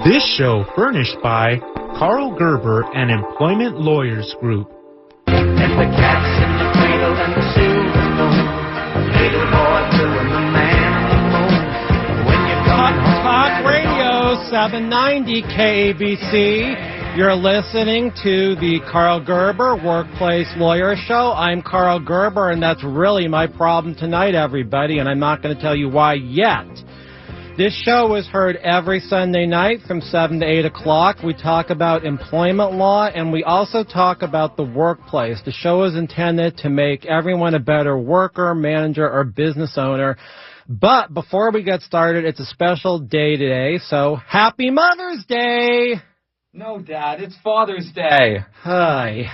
This show furnished by Karl Gerber and Employment Lawyers Group. And the cat's in the cradle and the silver spoon. Little boy blue and the man on the moon. When you're Talk Radio 790 KABC. You're listening to the Karl Gerber Workplace Lawyer Show. I'm Karl Gerber, and that's really my problem tonight, everybody, and I'm not going to tell you why yet. This show is heard every Sunday night from 7 to 8 o'clock. We talk about employment law, and we also talk about the workplace. The show is intended to make everyone a better worker, manager, or business owner. But before we get started, it's a special day today, so Happy Mother's Day! No, Dad, it's Father's Day. Hi.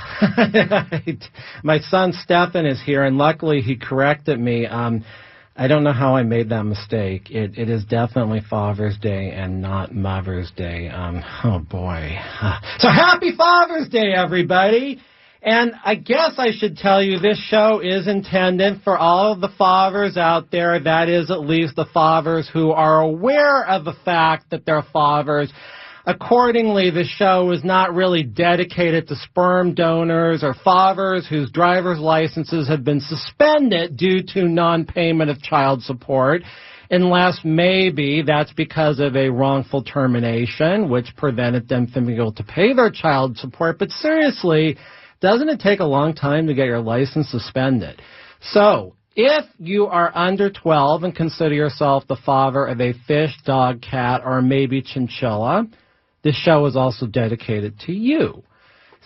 My son Stefan is here, and luckily he corrected me. I don't know how I made that mistake. It is definitely Father's Day and not Mother's Day. Oh, boy. So happy Father's Day, everybody. And I guess I should tell you this show is intended for all of the fathers out there. That is, at least the fathers who are aware of the fact that they're fathers. Accordingly, the show is not really dedicated to sperm donors or fathers whose driver's licenses have been suspended due to non-payment of child support, unless maybe that's because of a wrongful termination, which prevented them from being able to pay their child support. But seriously, doesn't it take a long time to get your license suspended? So, if you are under 12 and consider yourself the father of a fish, dog, cat, or maybe chinchilla, this show is also dedicated to you.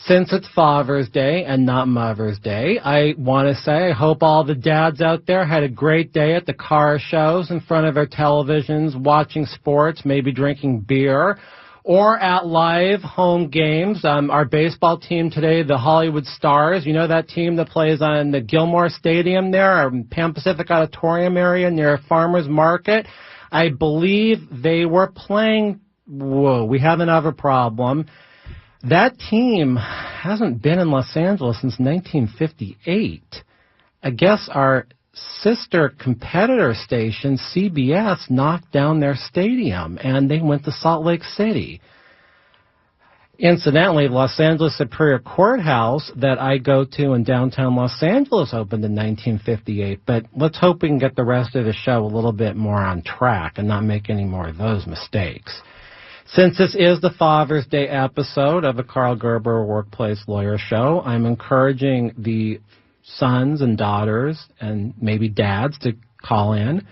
Since it's Father's Day and not Mother's Day, I want to say I hope all the dads out there had a great day at the car shows in front of their televisions, watching sports, maybe drinking beer, or at live home games. Our baseball team today, the Hollywood Stars, you know that team that plays on the Gilmore Stadium there, Pan Pacific Auditorium area near Farmers Market? I believe they were playing. Whoa, we have another problem. That team hasn't been in Los Angeles since 1958. I guess our sister competitor station, CBS, knocked down their stadium, and they went to Salt Lake City. Incidentally, Los Angeles Superior Courthouse that I go to in downtown Los Angeles opened in 1958, but let's hope we can get the rest of the show a little bit more on track and not make any more of those mistakes. Since this is the Father's Day episode of the Karl Gerber Workplace Lawyer Show, I'm encouraging the sons and daughters and maybe dads to call in.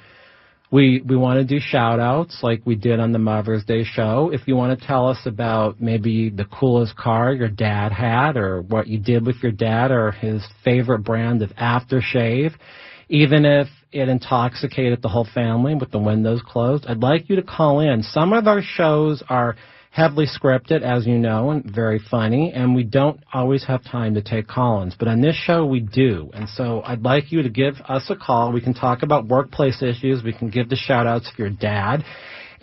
We want to do shout-outs like we did on the Mother's Day show. If you want to tell us about maybe the coolest car your dad had or what you did with your dad or his favorite brand of aftershave, even if it intoxicated the whole family with the windows closed, I'd like you to call in. Some of our shows are heavily scripted, as you know, and very funny, and we don't always have time to take call-ins. But on this show, we do. And so I'd like you to give us a call. We can talk about workplace issues. We can give the shout-outs for your dad.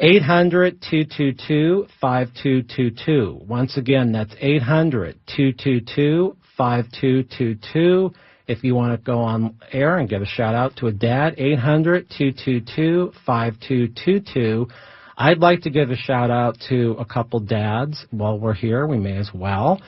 800-222-5222. Once again, that's 800-222-5222. If you want to go on air and give a shout-out to a dad, 800-222-5222. I'd like to give a shout-out to a couple dads. While we're here, we may as well.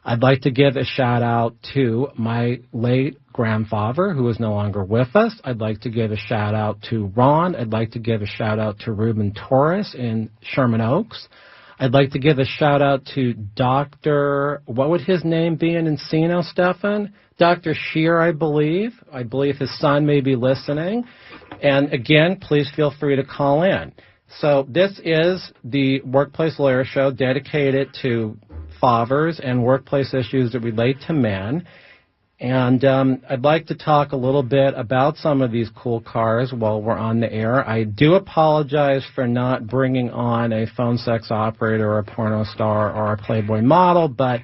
I'd like to give a shout-out to my late grandfather, who is no longer with us. I'd like to give a shout-out to Ron. I'd like to give a shout-out to Ruben Torres in Sherman Oaks. I'd like to give a shout-out to Dr. What would his name be in Encino, Stefan? Dr. Shear, I believe. I believe his son may be listening. And again, please feel free to call in. So this is the Workplace Lawyer Show dedicated to fathers and workplace issues that relate to men. And I'd like to talk a little bit about some of these cool cars while we're on the air. I do apologize for not bringing on a phone sex operator or a porno star or a Playboy model, but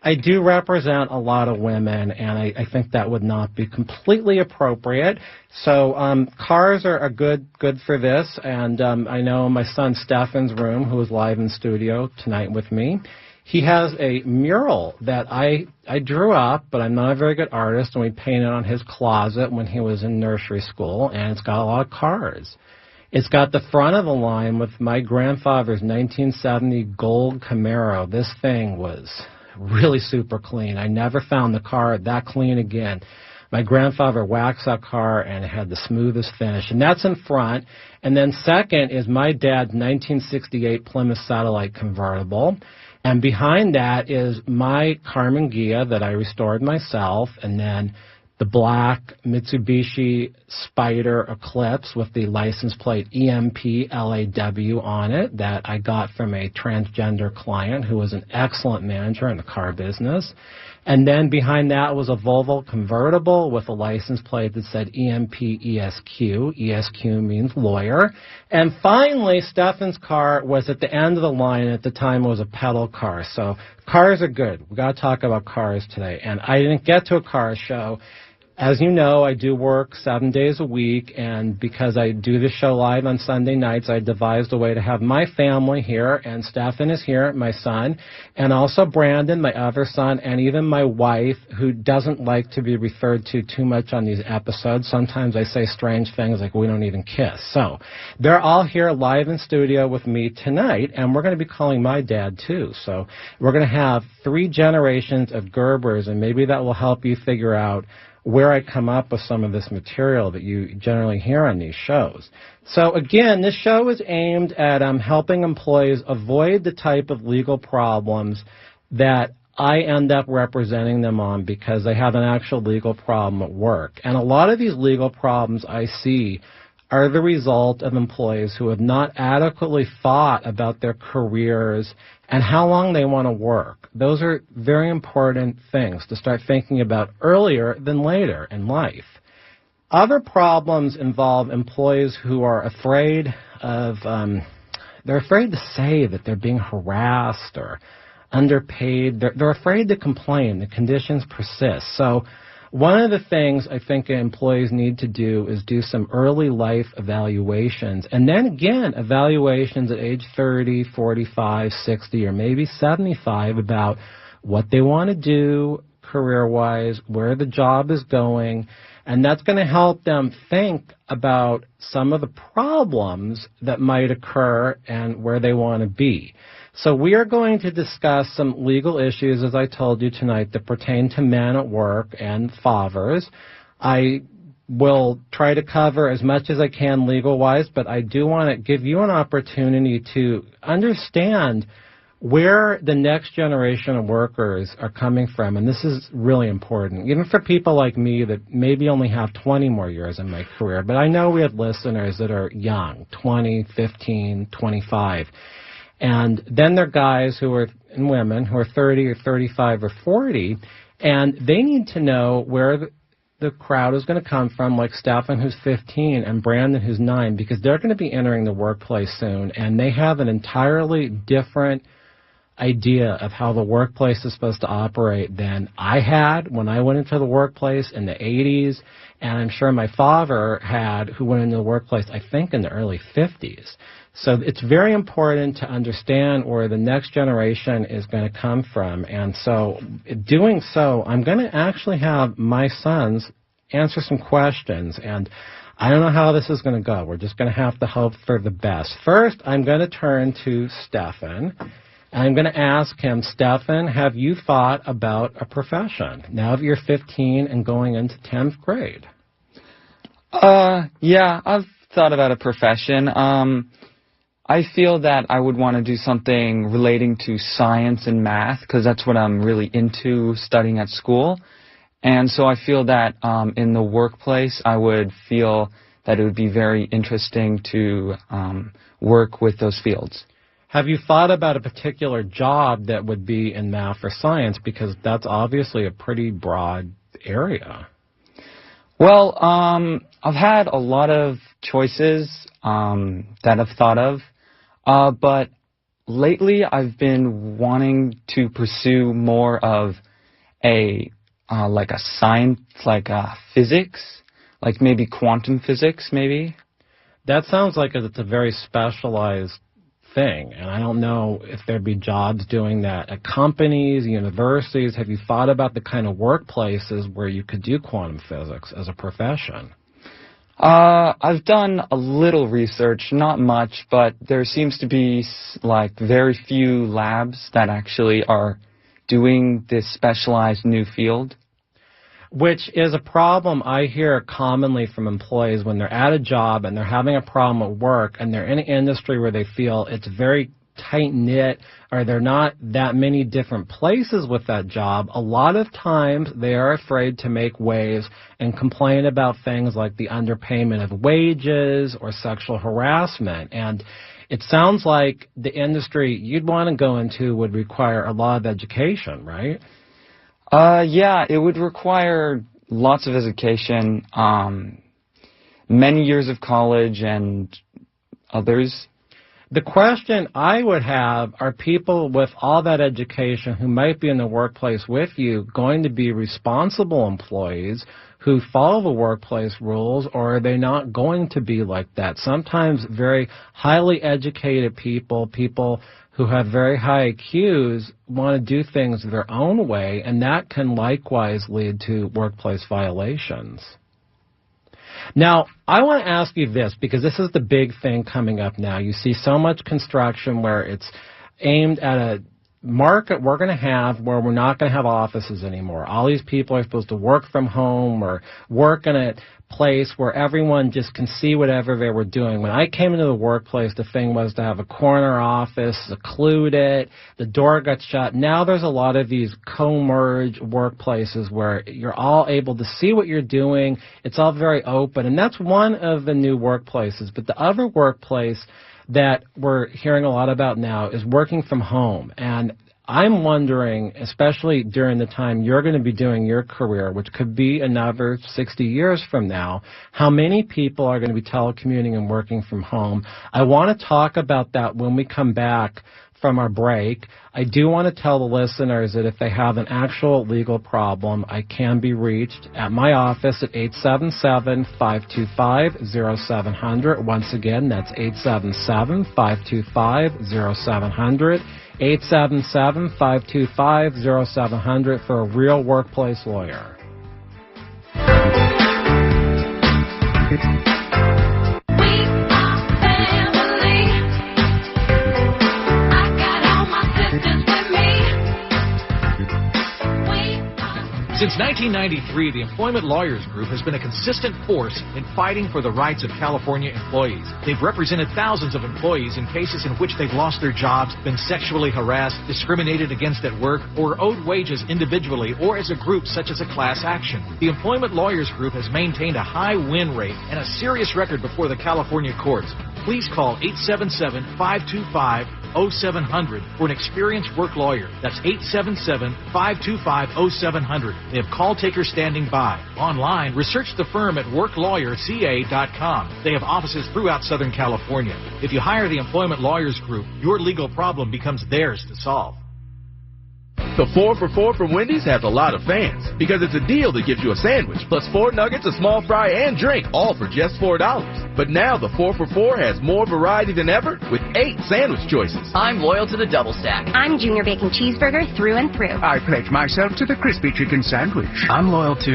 I do represent a lot of women, and I think that would not be completely appropriate. So cars are good for this, and I know my son Stefan's room, who is live in studio tonight with me, he has a mural that I drew up, but I'm not a very good artist, and we painted on his closet when he was in nursery school, and it's got a lot of cars. It's got the front of the line with my grandfather's 1970 gold Camaro. This thing was really super clean. I never found the car that clean again. My grandfather waxed that car and it had the smoothest finish. And that's in front. And then second is my dad's 1968 Plymouth Satellite convertible. And behind that is my Carmen Ghia that I restored myself. And then the black Mitsubishi Spider Eclipse with the license plate EMPLAW on it that I got from a transgender client who was an excellent manager in the car business. And then behind that was a Volvo convertible with a license plate that said EMPESQ. ESQ means lawyer. And finally, Stefan's car was at the end of the line. At the time, it was a pedal car. So cars are good. We've got to talk about cars today. And I didn't get to a car show. As you know, I do work 7 days a week, and because I do this show live on Sunday nights, I devised a way to have my family here, and Stefan is here, my son, and also Brandon, my other son, and even my wife, who doesn't like to be referred to too much on these episodes. Sometimes I say strange things like we don't even kiss. So they're all here live in studio with me tonight, and we're going to be calling my dad, too. So we're going to have 3 generations of Gerbers, and maybe that will help you figure out where I come up with some of this material that you generally hear on these shows. So again, this show is aimed at helping employees avoid the type of legal problems that I end up representing them on because they have an actual legal problem at work. And a lot of these legal problems I see are the result of employees who have not adequately thought about their careers and how long they want to work. Those are very important things to start thinking about earlier than later in life. Other problems involve employees who are afraid of, they're afraid to say that they're being harassed or underpaid. They're afraid to complain. The conditions persist. So one of the things I think employees need to do is do some early life evaluations, and then again, evaluations at age 30, 45, 60, or maybe 75 about what they want to do career-wise, where the job is going, and that's going to help them think about some of the problems that might occur and where they want to be. So we are going to discuss some legal issues, as I told you tonight, that pertain to men at work and fathers. I will try to cover as much as I can legal-wise, but I do want to give you an opportunity to understand where the next generation of workers are coming from, and this is really important, even for people like me that maybe only have 20 more years in my career, but I know we have listeners that are young, 20, 15, 25. And then there are guys who are, and women, who are 30 or 35 or 40, and they need to know where the crowd is going to come from, like Stefan, who's 15, and Brandon, who's 9, because they're going to be entering the workplace soon, and they have an entirely different idea of how the workplace is supposed to operate than I had when I went into the workplace in the 80s, and I'm sure my father had, who went into the workplace, I think, in the early 50s. So it's very important to understand where the next generation is going to come from. And so doing so, I'm going to actually have my sons answer some questions. And I don't know how this is going to go. We're just going to have to hope for the best. First, I'm going to turn to Stefan. I'm going to ask him, Stefan, have you thought about a profession now that you're 15 and going into 10th grade? Yeah, I've thought about a profession. I feel that I would want to do something relating to science and math because that's what I'm really into studying at school. And so I feel that in the workplace, I would feel that it would be very interesting to work with those fields. Have you thought about a particular job that would be in math or science? Because that's obviously a pretty broad area. Well, I've had a lot of choices that I've thought of. But lately I've been wanting to pursue more of like a science, like physics, like maybe quantum physics, maybe. That sounds like it's a very specialized thing, and I don't know if there'd be jobs doing that at companies, universities. Have you thought about the kind of workplaces where you could do quantum physics as a profession? I've done a little research, not much, but there seems to be like very few labs that actually are doing this specialized new field. Which is a problem I hear commonly from employees when they're at a job and they're having a problem at work and they're in an industry where they feel it's very tight-knit or there are not that many different places with that job. A lot of times they are afraid to make waves and complain about things like the underpayment of wages or sexual harassment. And it sounds like the industry you'd want to go into would require a lot of education, right? Yeah, it would require lots of education, many years of college and others. The question I would have, are people with all that education who might be in the workplace with you going to be responsible employees who follow the workplace rules, or are they not going to be like that? Sometimes very highly educated people who have very high IQs want to do things their own way, and that can likewise lead to workplace violations. Now, I want to ask you this, because this is the big thing coming up now. You see so much construction where it's aimed at a market we're going to have where we're not going to have offices anymore. All these people are supposed to work from home or work in a place where everyone just can see whatever they were doing. When I came into the workplace, the thing was to have a corner office, secluded, the door got shut. Now there's a lot of these co-merged workplaces where you're all able to see what you're doing. It's all very open, and that's one of the new workplaces. But the other workplace that we're hearing a lot about now is working from home. And I'm wondering, especially during the time you're going to be doing your career, which could be another 60 years from now, how many people are going to be telecommuting and working from home. I want to talk about that when we come back from our break. I do want to tell the listeners that if they have an actual legal problem, I can be reached at my office at 877-525-0700. Once again, that's 877-525-0700. 877-525-0700 for a real workplace lawyer. Since 1993, the Employment Lawyers Group has been a consistent force in fighting for the rights of California employees. They've represented thousands of employees in cases in which they've lost their jobs, been sexually harassed, discriminated against at work, or owed wages individually or as a group such as a class action. The Employment Lawyers Group has maintained a high win rate and a serious record before the California courts. Please call 877-525-0700 for an experienced work lawyer. That's 877-525-0700. They have call takers standing by. Online, research the firm at worklawyerca.com. They have offices throughout Southern California. If you hire the Employment Lawyers Group, your legal problem becomes theirs to solve. The 4 for $4 from Wendy's has a lot of fans because it's a deal that gives you a sandwich plus 4 nuggets, a small fry, and drink, all for just $4. But now the 4 for $4 has more variety than ever with 8 sandwich choices. I'm loyal to the double stack. I'm Junior Bacon Cheeseburger through and through. I pledge myself to the crispy chicken sandwich. I'm loyal to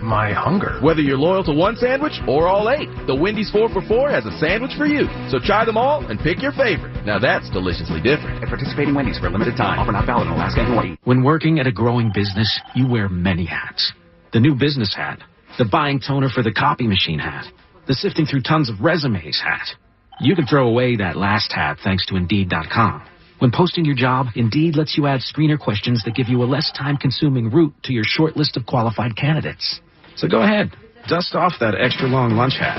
my hunger. Whether you're loyal to one sandwich or all 8, the Wendy's 4 for $4 has a sandwich for you. So try them all and pick your favorite. Now that's deliciously different. At participating Wendy's for a limited time. Offer not valid in Alaska and Hawaii. When working at a growing business, you wear many hats. The new business hat, the buying toner for the copy machine hat, the sifting through tons of resumes hat. You can throw away that last hat thanks to Indeed.com. When posting your job, Indeed lets you add screener questions that give you a less time-consuming route to your short list of qualified candidates. So go ahead, dust off that extra long lunch hat.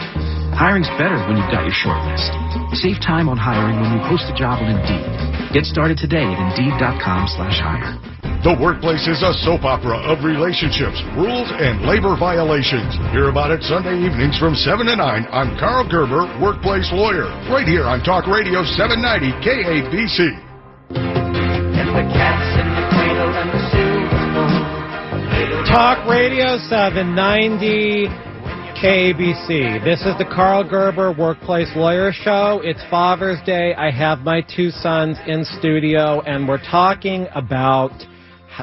Hiring's better when you've got your short list. Save time on hiring when you post a job on Indeed. Get started today at Indeed.com/hire. The workplace is a soap opera of relationships, rules, and labor violations. Hear about it Sunday evenings from 7 to 9 on Karl Gerber, Workplace Lawyer, right here on Talk Radio 790 KABC. And the cat's in the cradle and the silver spoon. Talk Radio 790 KABC. This is the Karl Gerber Workplace Lawyer Show. It's Father's Day. I have my 2 sons in studio, and we're talking about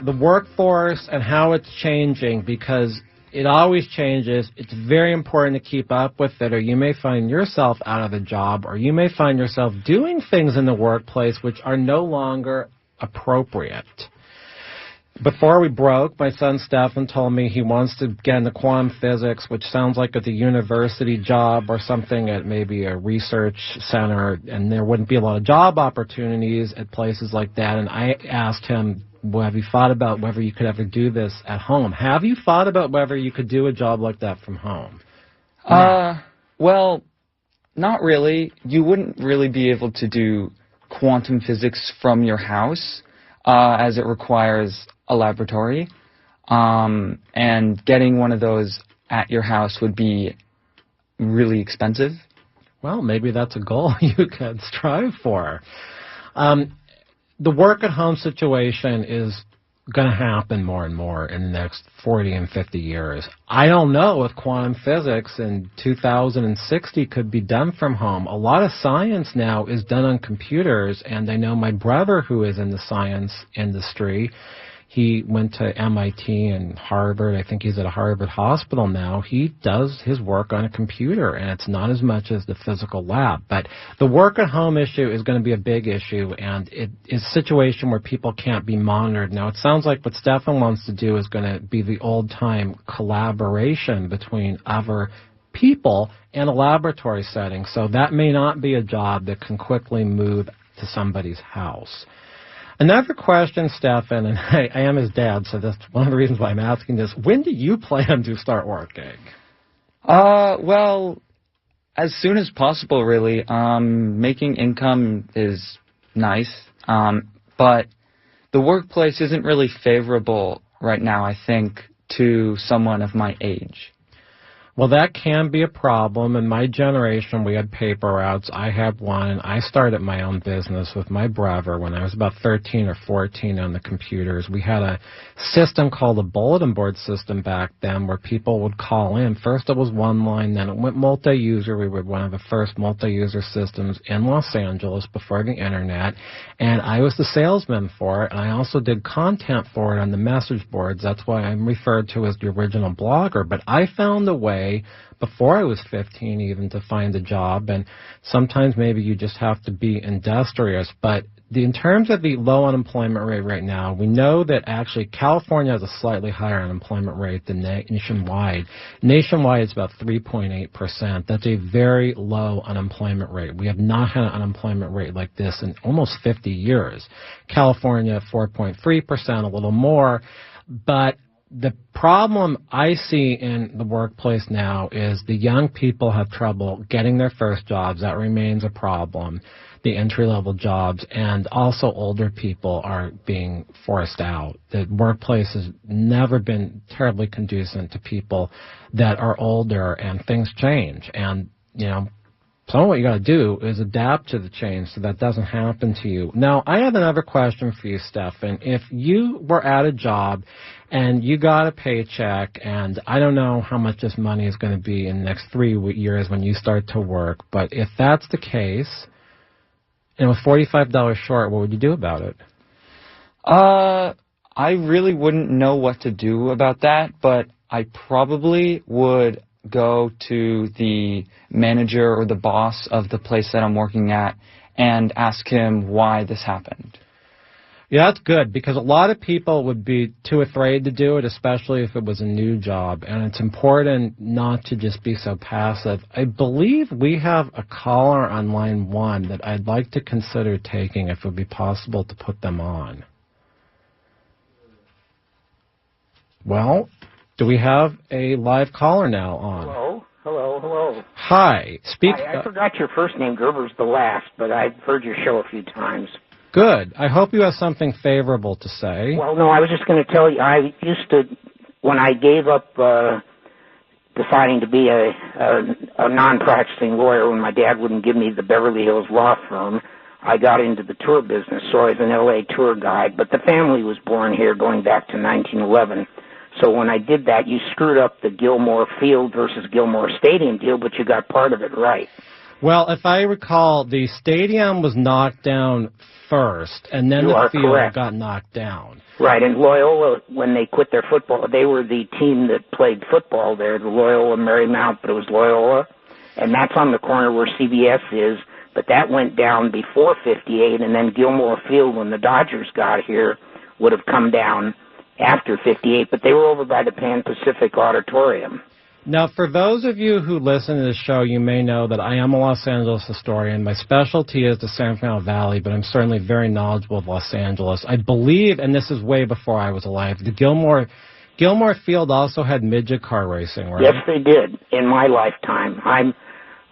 the workforce and how it's changing, because it always changes. It's very important to keep up with it, or you may find yourself out of a job, or you may find yourself doing things in the workplace which are no longer appropriate. Before we broke, my son Stefan told me he wants to get into quantum physics, which sounds like at the university job or something at maybe a research center, and there wouldn't be a lot of job opportunities at places like that. And I asked him, well, have you thought about whether you could ever do this at home? Have you thought about whether you could do a job like that from home? Well, not really. You wouldn't really be able to do quantum physics from your house, as it requires a laboratory. And getting one of those at your house would be really expensive. Well, maybe that's a goal you could strive for. The work-at-home situation is going to happen more and more in the next 40 and 50 years. I don't know if quantum physics in 2060 could be done from home. A lot of science now is done on computers, and I know my brother, who is in the science industry, he went to MIT and Harvard. I think he's at a Harvard hospital now. He does his work on a computer, and it's not as much as the physical lab. But the work-at-home issue is going to be a big issue, and it is a situation where people can't be monitored. Now, it sounds like what Stefan wants to do is going to be the old-time collaboration between other people in a laboratory setting. So that may not be a job that can quickly move to somebody's house. Another question, Stefan, and I am his dad, so that's one of the reasons why I'm asking this. When do you plan to start working? Well, as soon as possible, really. Making income is nice, but the workplace isn't really favorable right now, I think, to someone of my age. Well, that can be a problem. In my generation, we had paper routes. I had one, and I started my own business with my brother when I was about 13 or 14 on the computers. We had a system called a bulletin board system back then where people would call in. First it was one line, then it went multi-user. We were one of the first multi-user systems in Los Angeles before the Internet, and I was the salesman for it, and I also did content for it on the message boards. That's why I'm referred to as the original blogger. But I found a way before I was 15 even to find a job, and sometimes maybe you just have to be industrious. But in terms of the low unemployment rate right now, we know that actually California has a slightly higher unemployment rate than nationwide. Nationwide, it's about 3.8%. That's a very low unemployment rate. We have not had an unemployment rate like this in almost 50 years. California, 4.3%, a little more. But the problem I see in the workplace now is the young people have trouble getting their first jobs. That remains a problem, the entry-level jobs, and also older people are being forced out. The workplace has never been terribly conducive to people that are older, and things change. And, some of what you got to do is adapt to the change so that doesn't happen to you. Now, I have another question for you, Stefan. If you were at a job and you got a paycheck, and I don't know how much this money is going to be in the next 3 years when you start to work, but if that's the case, and it was $45 short, what would you do about it? I really wouldn't know what to do about that, but I probably would go to the manager or the boss of the place that I'm working at and ask him why this happened. Yeah, that's good, because a lot of people would be too afraid to do it, especially if it was a new job, and it's important not to just be so passive. I believe we have a caller on line 1 that I'd like to consider taking if it would be possible to put them on. Well, do we have a live caller now on? Hello. Hi. I forgot your first name. Gerber's the last, but I've heard your show a few times. Good. I hope you have something favorable to say. Well, no, I was just going to tell you, I used to, when I gave up deciding to be a non-practicing lawyer when my dad wouldn't give me the Beverly Hills law firm, I got into the tour business, so I was an L.A. tour guide. But the family was born here going back to 1911. So when I did that, you screwed up the Gilmore Field versus Gilmore Stadium deal, but you got part of it right. Well, if I recall, the stadium was knocked down first, and then the field got knocked down. Right, and Loyola, when they quit their football, they were the team that played football there, the Loyola Marymount, but it was Loyola, and that's on the corner where CBS is, but that went down before 58, and then Gilmore Field, when the Dodgers got here, would have come down after 58, but they were over by the Pan Pacific Auditorium. Now, for those of you who listen to this show, you may know that I am a Los Angeles historian. My specialty is the San Fernando Valley, but I'm certainly very knowledgeable of Los Angeles. I believe, and this is way before I was alive, the Gilmore Field also had midget car racing, right? Yes, they did, in my lifetime.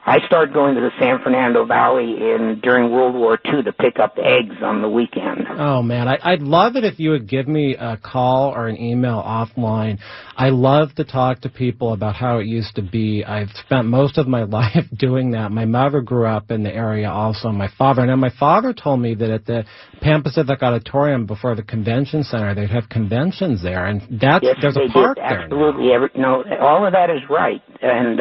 I started going to the San Fernando Valley during World War II to pick up eggs on the weekend. Oh, man, I'd love it if you would give me a call or an email offline. I love to talk to people about how it used to be. I've spent most of my life doing that. My mother grew up in the area also, my father. Now, my father told me that at the Pan Pacific Auditorium before the convention center, they'd have conventions there, and there's a park there. Absolutely. All of that is right, and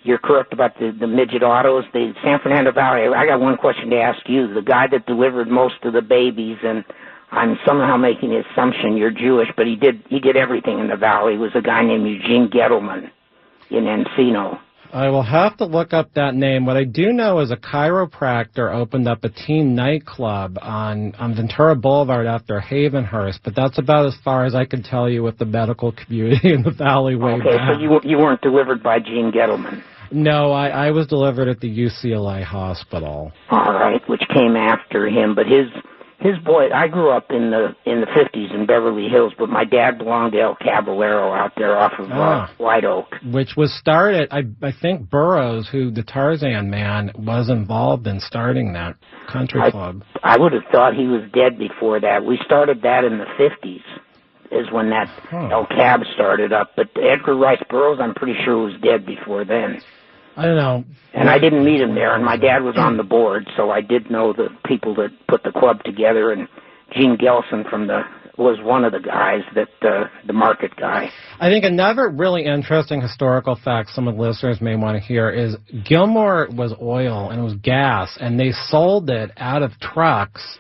you're correct about the midget autos. The San Fernando Valley, I got one question to ask you. The guy that delivered most of the babies, and I'm somehow making the assumption you're Jewish, but he did everything in the valley, was a guy named Eugene Gettleman in Encino. I will have to look up that name. What I do know is a chiropractor opened up a teen nightclub on Ventura Boulevard after Havenhurst, but that's about as far as I can tell you with the medical community in the valley way back. Okay, so you weren't delivered by Gene Gettleman? No, I was delivered at the UCLA hospital. All right, which came after him, but his boy, I grew up in the 50s in Beverly Hills, but my dad belonged to El Caballero out there off of White Oak. Which was started, I think Burroughs, who the Tarzan man, was involved in starting that country club. I would have thought he was dead before that. We started that in the 50s, is when that El Cab started up. But Edgar Rice Burroughs, I'm pretty sure, was dead before then. I don't know. And I didn't meet him there, and my dad was on the board, so I did know the people that put the club together, and Gene Gelson was one of the guys, the market guy. I think another really interesting historical fact some of the listeners may want to hear is Gilmore was oil and it was gas, and they sold it out of trucks.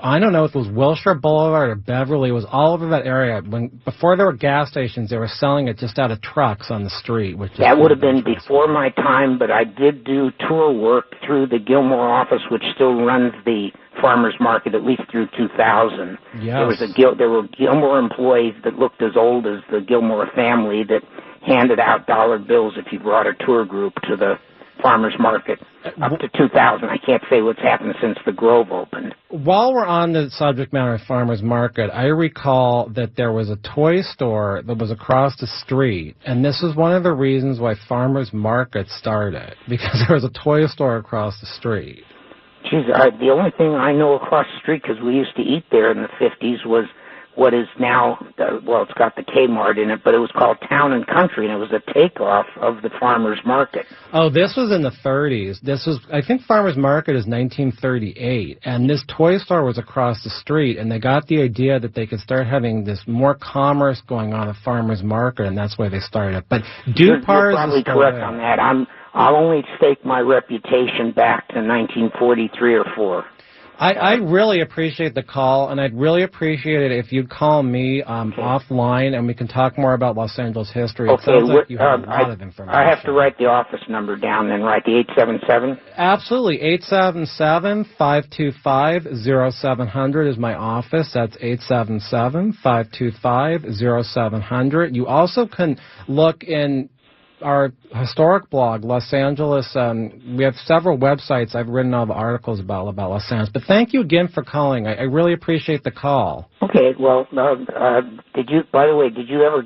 I don't know if it was Wilshire Boulevard or Beverly. It was all over that area. Before there were gas stations, they were selling it just out of trucks on the street. That would have been before my time, but I did do tour work through the Gilmore office, which still runs the farmers market at least through 2000. Yes. There were Gilmore employees that looked as old as the Gilmore family that handed out dollar bills if you brought a tour group to the farmers market up to 2000. I can't say what's happened since the Grove opened. While we're on the subject matter of farmers market, I recall that there was a toy store that was across the street, and this is one of the reasons why farmers market started, because there was a toy store across the street. Geez, the only thing I know across the street, because we used to eat there in the 50s, was what is now, it's got the Kmart in it, but it was called Town and Country, and it was a takeoff of the farmers market. Oh, this was in the 30s. I think farmers market is 1938, and this toy store was across the street, and they got the idea that they could start having this more commerce going on at farmers market, and that's why they started it. But You're probably correct on that. I'll only stake my reputation back to 1943 or 4. I really appreciate the call, and I'd really appreciate it if you'd call me offline, and we can talk more about Los Angeles history. It sounds like you have a lot of information. I have to write the office number down, then write the 877? Absolutely. 877-525-0700 is my office. That's 877-525-0700. You also can look in our historic blog, Los Angeles. We have several websites. I've written all the articles about Los Angeles. But thank you again for calling. I really appreciate the call. Okay. Well, did you ever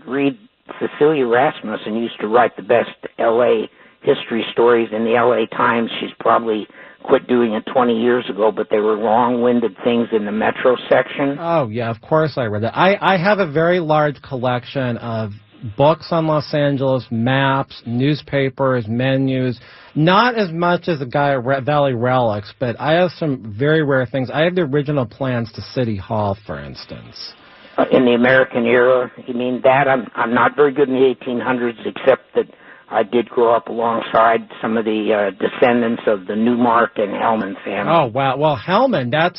read Cecilia Rasmussen? Used to write the best L.A. history stories in the L.A. Times. She's probably quit doing it 20 years ago, but they were long-winded things in the Metro section. Oh, yeah, of course I read that. I have a very large collection of books on Los Angeles, maps, newspapers, menus, not as much as the guy at Valley Relics, but I have some very rare things. I have the original plans to City Hall, for instance. In the American era, you mean that? I'm not very good in the 1800s, except that I did grow up alongside some of the descendants of the Newmark and Hellman family. Oh, wow. Well, Hellman, that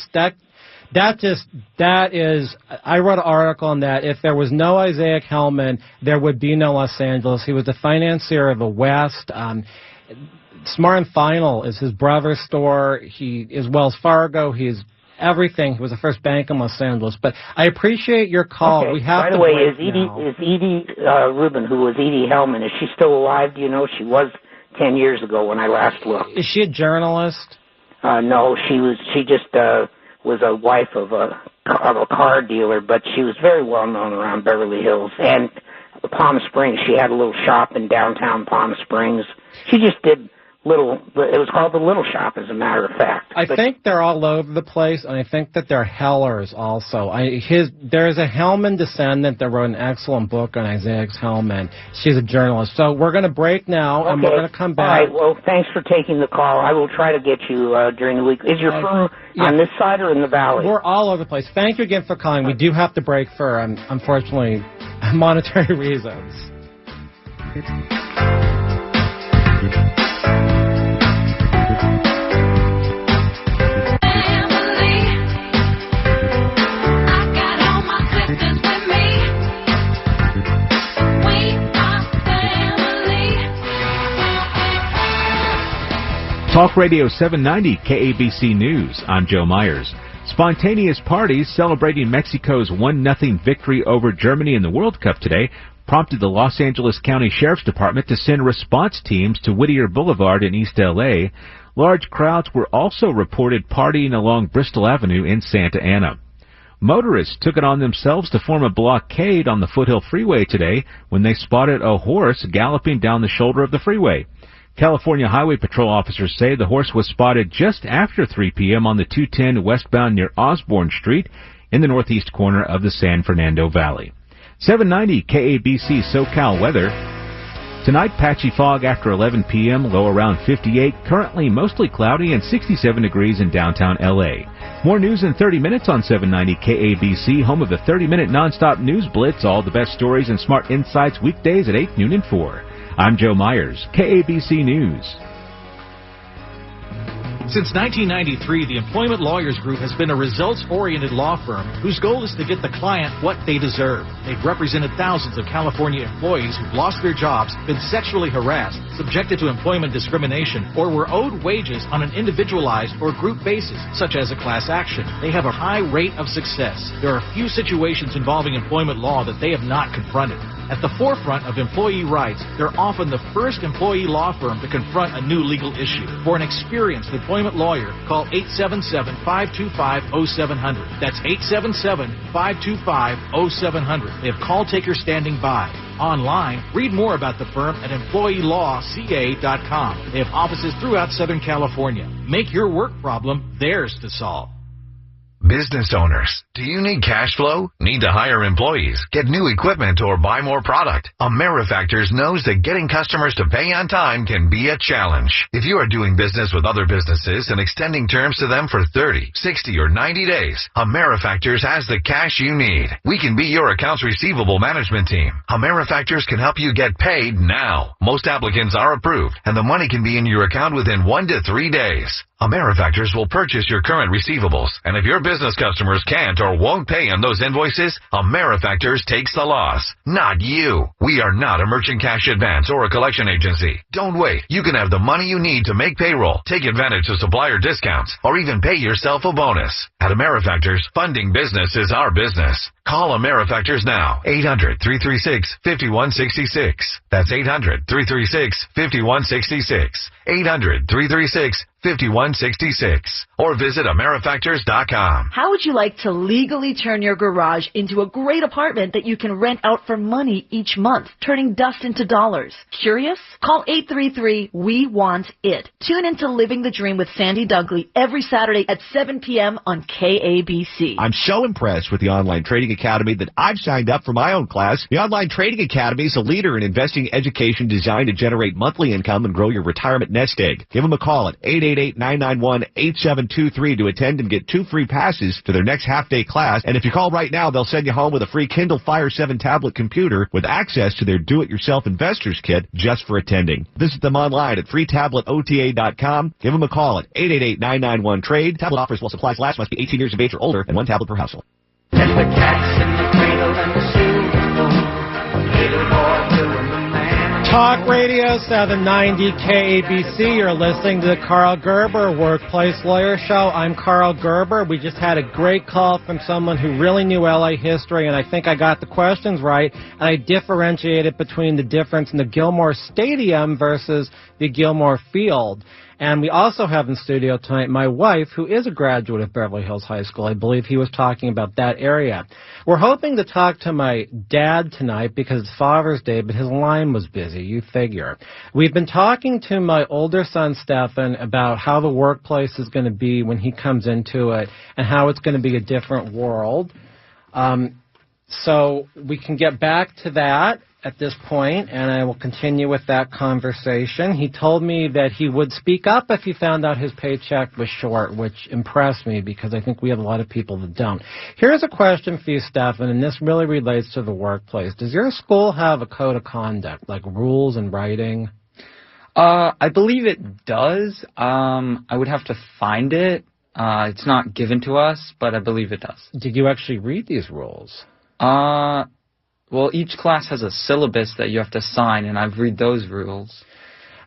is, I wrote an article on that. If there was no Isaiah Hellman, there would be no Los Angeles. He was the financier of the West. Smart and Final is his brother's store. He is Wells Fargo. He's everything. He was the first bank in Los Angeles. But I appreciate your call. Okay. We have By to the way, break is Edie Rubin, who was Edie Hellman, is she still alive? Do you know? She was 10 years ago when I last looked. Is she a journalist? No, she just was a wife of a car dealer, but she was very well known around Beverly Hills and Palm Springs. She had a little shop in downtown Palm Springs. She just did it was called the Little Shop, as a matter of fact. I think they're all over the place, and I think that they're Hellers also. There's a Hellman descendant that wrote an excellent book on Isaiah Hellman. She's a journalist. So we're going to break now, and we're going to come back. All right, well, thanks for taking the call. I will try to get you during the week. Is your firm on this side or in the valley? We're all over the place. Thank you again for calling. We do have to break for, unfortunately, monetary reasons. Talk Radio 790 KABC News. I'm Joe Myers. Spontaneous parties celebrating Mexico's 1-0 victory over Germany in the World Cup today prompted the Los Angeles County Sheriff's Department to send response teams to Whittier Boulevard in East L.A. Large crowds were also reported partying along Bristol Avenue in Santa Ana. Motorists took it on themselves to form a blockade on the Foothill Freeway today when they spotted a horse galloping down the shoulder of the freeway. California Highway Patrol officers say the horse was spotted just after 3 p.m. on the 210 westbound near Osborne Street in the northeast corner of the San Fernando Valley. 790 KABC SoCal weather. Tonight, patchy fog after 11 p.m., low around 58, currently mostly cloudy and 67 degrees in downtown L.A. More news in 30 minutes on 790 KABC, home of the 30-minute nonstop news blitz. All the best stories and smart insights weekdays at 8, noon, and 4. I'm Joe Myers, KABC News. Since 1993, the Employment Lawyers Group has been a results-oriented law firm whose goal is to get the client what they deserve. They've represented thousands of California employees who've lost their jobs, been sexually harassed, subjected to employment discrimination, or were owed wages on an individualized or group basis, such as a class action. They have a high rate of success. There are few situations involving employment law that they have not confronted. At the forefront of employee rights, they're often the first employee law firm to confront a new legal issue. For an experienced employment lawyer, call 877-525-0700. That's 877-525-0700. They have call takers standing by. Online, read more about the firm at employeelawca.com. They have offices throughout Southern California. Make your work problem theirs to solve. Business owners, do you need cash flow? Need to hire employees, get new equipment, or buy more product? AmeriFactors knows that getting customers to pay on time can be a challenge. If you are doing business with other businesses and extending terms to them for 30, 60, or 90 days, AmeriFactors has the cash you need. We can be your accounts receivable management team. AmeriFactors can help you get paid now. Most applicants are approved, and the money can be in your account within 1 to 3 days. AmeriFactors will purchase your current receivables, and if your business customers can't or won't pay on those invoices, AmeriFactors takes the loss, not you. We are not a merchant cash advance or a collection agency. Don't wait. You can have the money you need to make payroll, take advantage of supplier discounts, or even pay yourself a bonus. At AmeriFactors, funding business is our business. Call AmeriFactors now, 800-336-5166. That's 800-336-5166. 800-336-5166. Or visit AmeriFactors.com. How would you like to legally turn your garage into a great apartment that you can rent out for money each month, turning dust into dollars? Curious? Call 833-WE-WANT-IT. Tune into Living the Dream with Sandy Dunkley every Saturday at 7 p.m. on KABC. I'm so impressed with the Online Trading Academy that I've signed up for my own class. The Online Trading Academy is a leader in investing education designed to generate monthly income and grow your retirement nest egg. Give them a call at 888 888-991-8723 to attend and get 2 free passes to their next half-day class. And if you call right now, they'll send you home with a free Kindle Fire 7 tablet computer with access to their do-it-yourself investors kit just for attending. Visit them online at freetabletota.com. Give them a call at 888-991-TRADE. Tablet offers while supplies last, must be 18 years of age or older, and 1 tablet per household. And the cat's in the cradle and the silver spoon. Little boy doing the man. Talk Radio 790 KABC. You're listening to the Karl Gerber Workplace Lawyer Show. I'm Karl Gerber. We just had a great call from someone who really knew LA history, and I think I got the questions right. And I differentiated between the difference in the Gilmore Stadium versus the Gilmore Field. And we also have in studio tonight my wife, who is a graduate of Beverly Hills High School. I believe he was talking about that area. We're hoping to talk to my dad tonight because it's Father's Day, but his line was busy, you figure. We've been talking to my older son, Stefan, about how the workplace is going to be when he comes into it and how it's going to be a different world. So we can get back to that at this point, and I will continue with that conversation. He told me that he would speak up if he found out his paycheck was short, which impressed me because I think we have a lot of people that don't. Here's a question for you, Stefan, and this really relates to the workplace. Does your school have a code of conduct, like rules and writing? I believe it does. I would have to find it. It's not given to us, but I believe it does. Did you actually read these rules? Well, each class has a syllabus that you have to sign, and I've read those rules.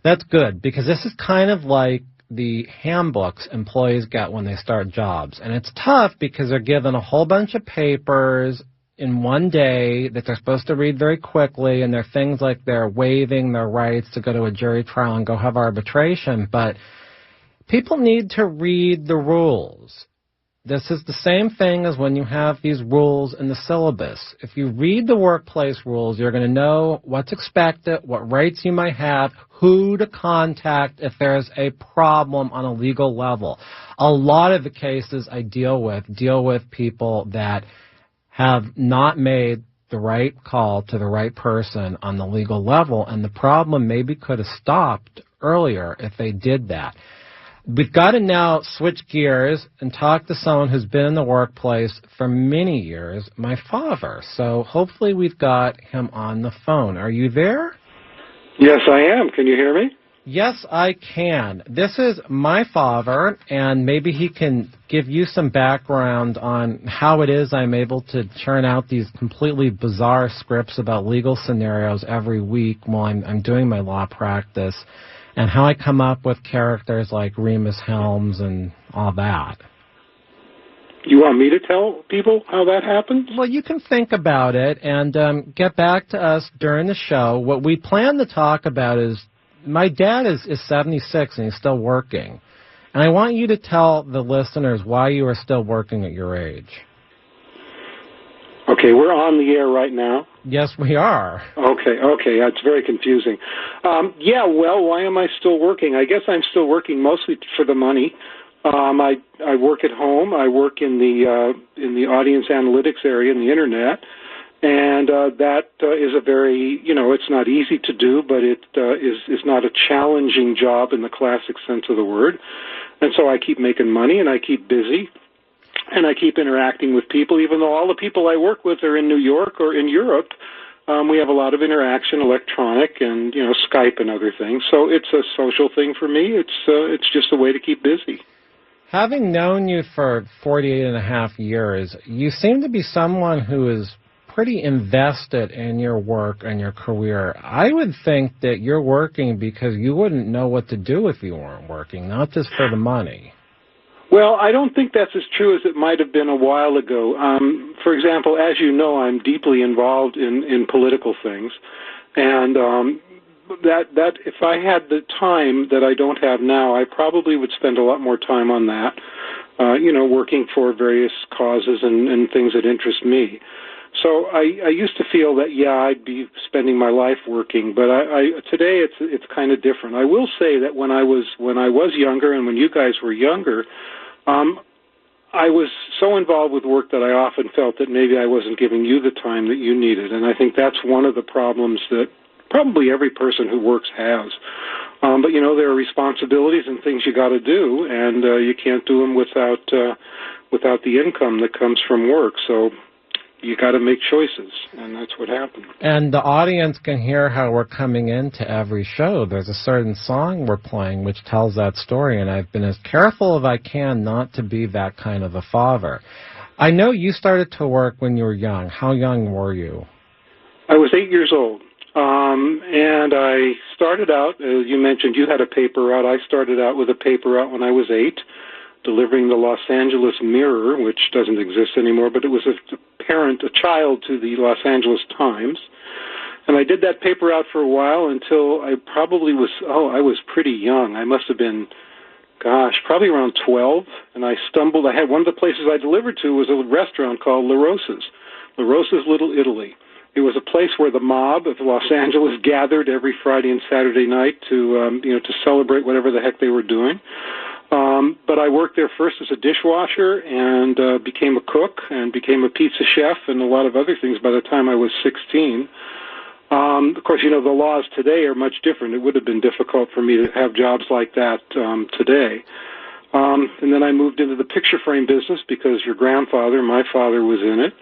That's good, because this is kind of like the handbooks employees get when they start jobs. And it's tough because they're given a whole bunch of papers in one day that they're supposed to read very quickly, and they're things like they're waiving their rights to go to a jury trial and go have arbitration. But people need to read the rules. This is the same thing as when you have these rules in the syllabus. If you read the workplace rules, you're going to know what's expected, what rights you might have, who to contact if there's a problem on a legal level. A lot of the cases I deal with people that have not made the right call to the right person on the legal level, and the problem maybe could have stopped earlier if they did that. We've got to now switch gears and talk to someone who's been in the workplace for many years, my father. So hopefully we've got him on the phone. Are you there? Yes, I am. Can you hear me? Yes, I can. This is my father, and maybe he can give you some background on how it is I'm able to churn out these completely bizarre scripts about legal scenarios every week while I'm doing my law practice, and how I come up with characters like Remus Helms and all that. You want me to tell people how that happened? Well, you can think about it and get back to us during the show. What we plan to talk about is my dad is 76 and he's still working. And I want you to tell the listeners why you are still working at your age. Okay, we're on the air right now. Yes, we are. Okay, that's very confusing. Well, why am I still working? I guess I'm still working mostly for the money. I work at home. I work in the audience analytics area in the internet, and that is a very, it's not easy to do, but it is not a challenging job in the classic sense of the word. And so I keep making money and I keep busy. And I keep interacting with people, even though all the people I work with are in New York or in Europe. We have a lot of interaction, electronic, and Skype and other things. So it's a social thing for me. It's just a way to keep busy. Having known you for 48 and a half years, you seem to be someone who is pretty invested in your work and your career. I would think that you're working because you wouldn't know what to do if you weren't working, not just for the money. Well, I don't think that's as true as it might have been a while ago. For example, as you know, I'm deeply involved in political things, and that if I had the time that I don't have now, I probably would spend a lot more time on that, working for various causes and things that interest me. So I used to feel that, I'd be spending my life working, but today it's kind of different. I will say that when I was younger and when you guys were younger, I was so involved with work that I often felt that maybe I wasn't giving you the time that you needed, and I think that's one of the problems that probably every person who works has. But, you know, there are responsibilities and things you got to do, and you can't do them without the income that comes from work. So you got to make choices, and that's what happened. And the audience can hear how we're coming into every show. There's a certain song we're playing which tells that story, and I've been as careful as I can not to be that kind of a father. I know you started to work when you were young. How young were you? I was 8 years old, and I started out, as you mentioned, you had a paper route. I started out with a paper route when I was 8, delivering the Los Angeles Mirror, which doesn't exist anymore, but it was a child to the Los Angeles Times. And I did that paper route for a while until I probably was, I was pretty young. I must have been, probably around 12. And I had one of the places I delivered to was a restaurant called La Rosa's Little Italy. It was a place where the mob of Los Angeles gathered every Friday and Saturday night to celebrate whatever the heck they were doing. But I worked there first as a dishwasher and became a cook and became a pizza chef and a lot of other things by the time I was 16. Of course, you know, the laws today are much different. It would have been difficult for me to have jobs like that today. And then I moved into the picture frame business because my father was in it.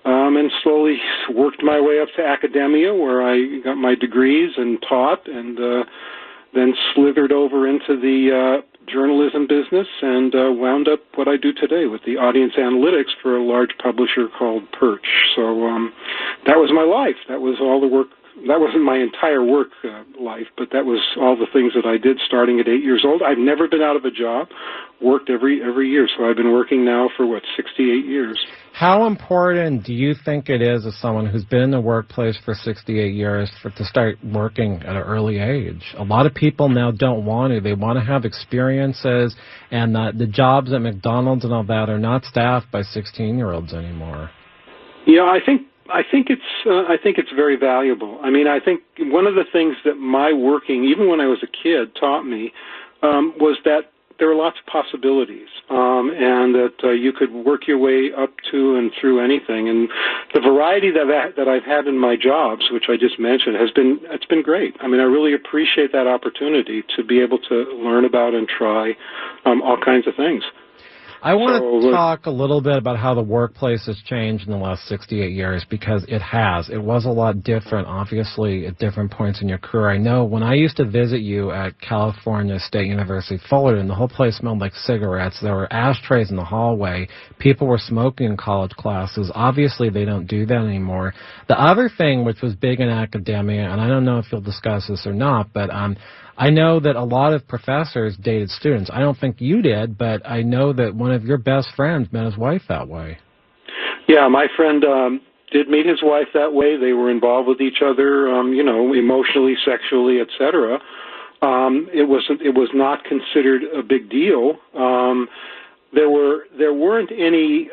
And slowly worked my way up to academia where I got my degrees and taught, and then slithered over into the journalism business and wound up what I do today with the audience analytics for a large publisher called Perch. So that was my life. That was all the work. That wasn't my entire work life, but that was all the things that I did starting at 8 years old. I've never been out of a job, worked every year. So I've been working now for, 68 years. How important do you think it is as someone who's been in the workplace for 68 years to start working at an early age? A lot of people now don't want to. They want to have experiences, and the jobs at McDonald's and all that are not staffed by 16-year-olds anymore. Yeah, I think it's very valuable. I mean, I think one of the things that my working, even when I was a kid, taught me was that there are lots of possibilities, and that you could work your way up to and through anything. And the variety that I've had in my jobs, which I just mentioned, it's been great. I mean, I really appreciate that opportunity to be able to learn about and try all kinds of things. I want to talk a little bit about how the workplace has changed in the last 68 years, because it has. It was a lot different, obviously, at different points in your career. I know when I used to visit you at California State University, Fullerton, the whole place smelled like cigarettes. There were ashtrays in the hallway. People were smoking in college classes. Obviously, they don't do that anymore. The other thing, which was big in academia, and I don't know if you'll discuss this or not, but I know that a lot of professors dated students. I don't think you did, but I know that one of your best friends met his wife that way. Yeah, my friend did meet his wife that way. They were involved with each other, emotionally, sexually, etc. It was not considered a big deal. There weren't any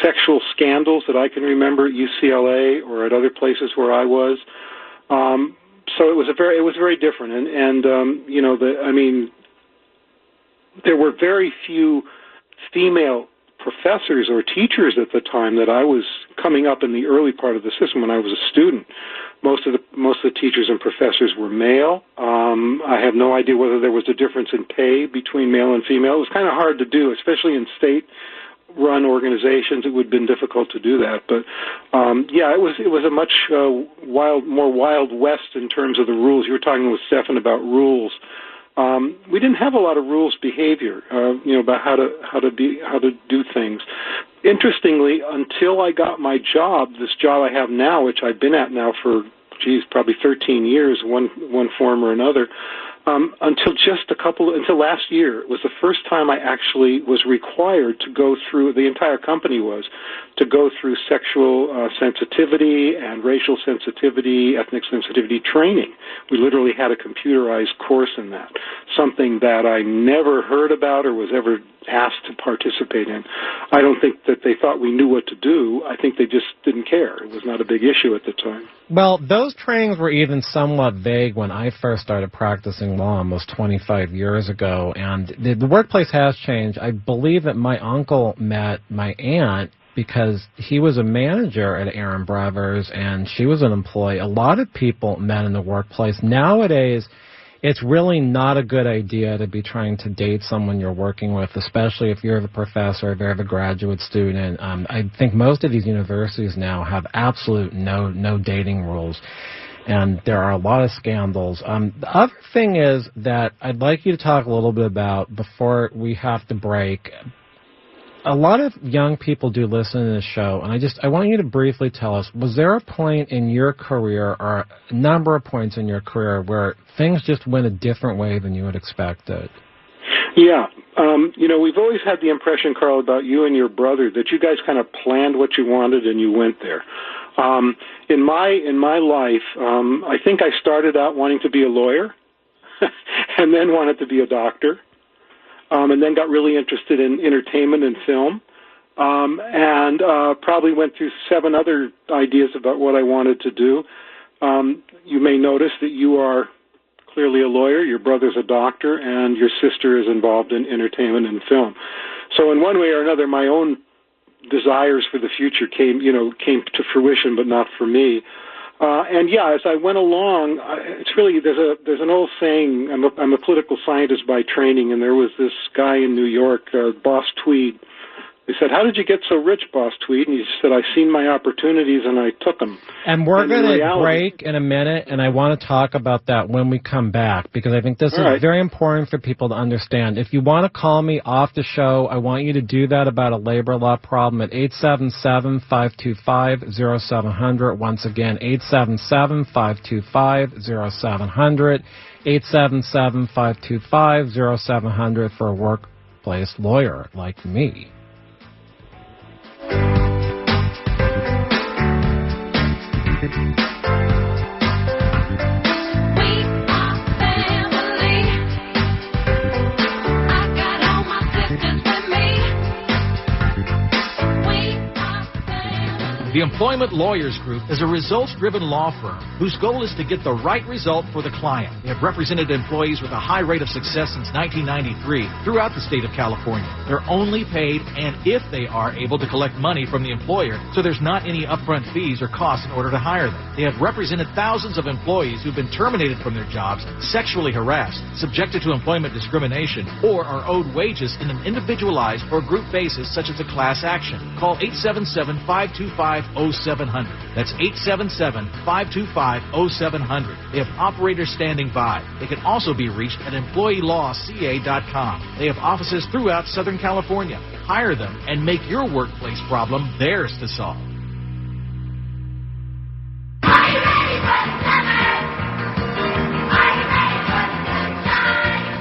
sexual scandals that I can remember at UCLA or at other places where I was. So it was very different, and there were very few female professors or teachers at the time that I was coming up in the early part of the system when I was a student. Most of the teachers and professors were male. I have no idea whether there was a difference in pay between male and female. It was kind of hard to do, especially in state-run organizations. It would have been difficult to do that, but it was a much more wild west in terms of the rules. You were talking with Stefan about rules. We didn't have a lot of rules behavior, about how to do things. Interestingly, until I got my job, this job I have now, which I've been at now for probably 13 years, one form or another. Until last year, it was the first time I actually was required to go through, the entire company was, to go through sexual sensitivity and racial sensitivity, ethnic sensitivity training. We literally had a computerized course in that, something that I never heard about or was ever asked to participate in. I don't think that they thought we knew what to do. I think they just didn't care. It was not a big issue at the time. Well, those trainings were even somewhat vague when I first started practicing law almost 25 years ago, and the workplace has changed. I believe that my uncle met my aunt because he was a manager at Aaron Brothers and she was an employee. A lot of people met in the workplace. Nowadays, it's really not a good idea to be trying to date someone you're working with, especially if you're the professor, if you're the graduate student. I think most of these universities now have absolute no dating rules, and there are a lot of scandals. The other thing is that I'd like you to talk a little bit about before we have to break. A lot of young people do listen to this show, and I want you to briefly tell us, was there a point in your career or a number of points in your career where things just went a different way than you had expected? Yeah. We've always had the impression, Karl, about you and your brother that you guys kind of planned what you wanted and you went there. In my life, I think I started out wanting to be a lawyer and then wanted to be a doctor. And then got really interested in entertainment and film, and probably went through 7 other ideas about what I wanted to do. You may notice that you are clearly a lawyer, your brother's a doctor, and your sister is involved in entertainment and film. So in one way or another, my own desires for the future came to fruition, but not for me. As I went along, it's really there's an old saying. I'm a political scientist by training, and there was this guy in New York, Boss Tweed. They said, "How did you get so rich, Boss Tweed?" And he said, "I seen my opportunities and I took them." And we're going to break in a minute, and I want to talk about that when we come back, because I think this is very important for people to understand. If you want to call me off the show, I want you to do that about a labor law problem at 877-525-0700. Once again, 877-525-0700, 877-525-0700 for a workplace lawyer like me. The Employment Lawyers Group is a results-driven law firm whose goal is to get the right result for the client. They have represented employees with a high rate of success since 1993 throughout the state of California. They're only paid and if they are able to collect money from the employer, so there's not any upfront fees or costs in order to hire them. They have represented thousands of employees who've been terminated from their jobs, sexually harassed, subjected to employment discrimination, or are owed wages in an individualized or group basis such as a class action. Call 877-525-0700. That's 877-525-0700. They have operators standing by. They can also be reached at employeelawca.com. They have offices throughout Southern California. Hire them and make your workplace problem theirs to solve.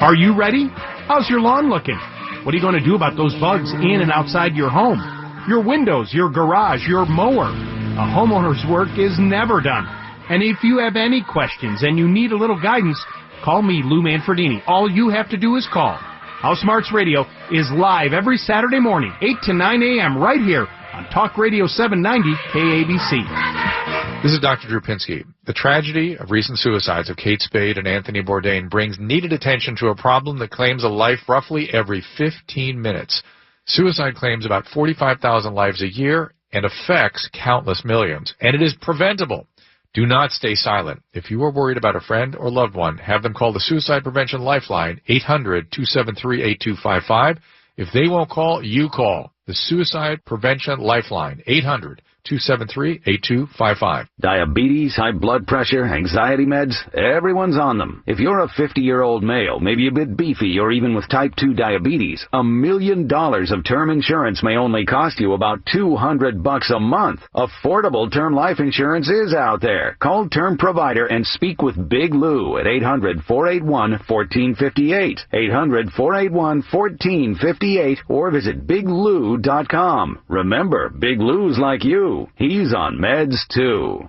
Are you ready? How's your lawn looking? What are you going to do about those bugs in and outside your home? Your windows, your garage, your mower. A homeowner's work is never done. And if you have any questions and you need a little guidance, call me, Lou Manfredini. All you have to do is call. House Smarts Radio is live every Saturday morning, 8 to 9 a.m. right here on Talk Radio 790 KABC. This is Dr. Drew Pinsky. The tragedy of recent suicides of Kate Spade and Anthony Bourdain brings needed attention to a problem that claims a life roughly every 15 minutes. Suicide claims about 45,000 lives a year and affects countless millions. And it is preventable. Do not stay silent. If you are worried about a friend or loved one, have them call the Suicide Prevention Lifeline, 800-273-8255. If they won't call, you call. The Suicide Prevention Lifeline, 800-273-8255. Diabetes, high blood pressure, anxiety meds, everyone's on them. If you're a 50-year-old male, maybe a bit beefy, or even with type 2 diabetes, $1 million of term insurance may only cost you about $200 a month. Affordable term life insurance is out there. Call Term Provider and speak with Big Lou at 800-481-1458, 800-481-1458, or visit biglou.com. Remember, Big Lou's like you. He's on meds, too.